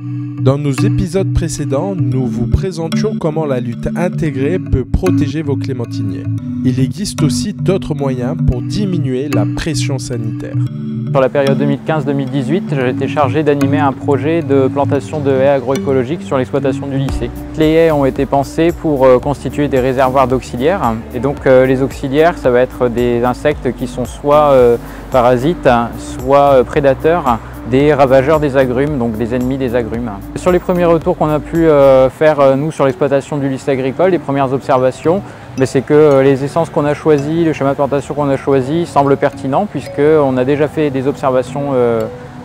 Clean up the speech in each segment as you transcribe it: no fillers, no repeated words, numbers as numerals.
Dans nos épisodes précédents, nous vous présentions comment la lutte intégrée peut protéger vos clémentiniers. Il existe aussi d'autres moyens pour diminuer la pression sanitaire. Sur la période 2015-2018, j'ai été chargé d'animer un projet de plantation de haies agroécologiques sur l'exploitation du lycée. Les haies ont été pensées pour constituer des réservoirs d'auxiliaires. Et donc les auxiliaires, ça va être des insectes qui sont soit parasites, soit prédateurs des ravageurs des agrumes, donc des ennemis des agrumes. Sur les premiers retours qu'on a pu faire nous sur l'exploitation du lycée agricole, les premières observations, c'est que les essences qu'on a choisies, le schéma de plantation qu'on a choisi semble pertinent puisqu'on a déjà fait des observations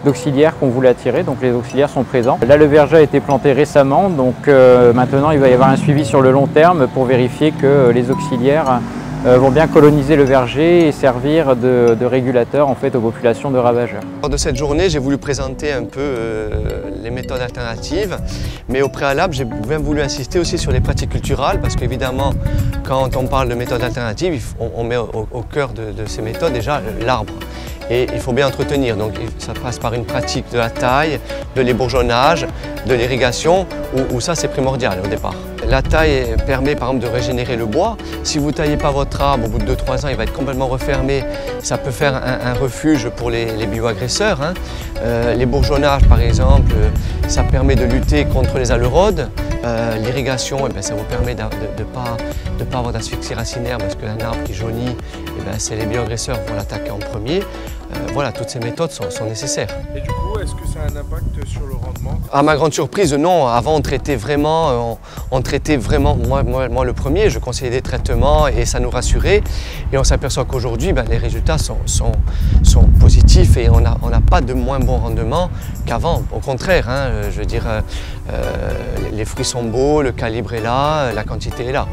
d'auxiliaires qu'on voulait attirer, donc les auxiliaires sont présents. Là le verger a été planté récemment, donc maintenant il va y avoir un suivi sur le long terme pour vérifier que les auxiliaires vont bien coloniser le verger et servir de régulateur en fait aux populations de ravageurs. Lors de cette journée, j'ai voulu présenter un peu les méthodes alternatives, mais au préalable, j'ai bien voulu insister aussi sur les pratiques culturales parce qu'évidemment, quand on parle de méthodes alternatives, on met au cœur de ces méthodes déjà l'arbre. Et il faut bien entretenir, donc ça passe par une pratique de la taille, de l'ébourgeonnage, de l'irrigation, où ça c'est primordial au départ. La taille permet par exemple de régénérer le bois. Si vous ne taillez pas votre arbre, au bout de 2-3 ans, il va être complètement refermé. Ça peut faire un refuge pour les bioagresseurs. L'ébourgeonnage par exemple, ça permet de lutter contre les alerodes. L'irrigation, ça vous permet de ne pas avoir d'asphyxie racinaire parce qu'un arbre qui jaunit, c'est les bioagresseurs qui vont l'attaquer en premier. Voilà, toutes ces méthodes sont nécessaires. Et du coup, est-ce que ça a un impact sur le rendement? À ma grande surprise, non. Avant, on traitait vraiment, moi le premier, je conseillais des traitements et ça nous rassurait. Et on s'aperçoit qu'aujourd'hui, les résultats sont positifs et on n'a pas de moins bon rendement qu'avant. Au contraire, je veux dire, les fruits sont beaux, le calibre est là, la quantité est là.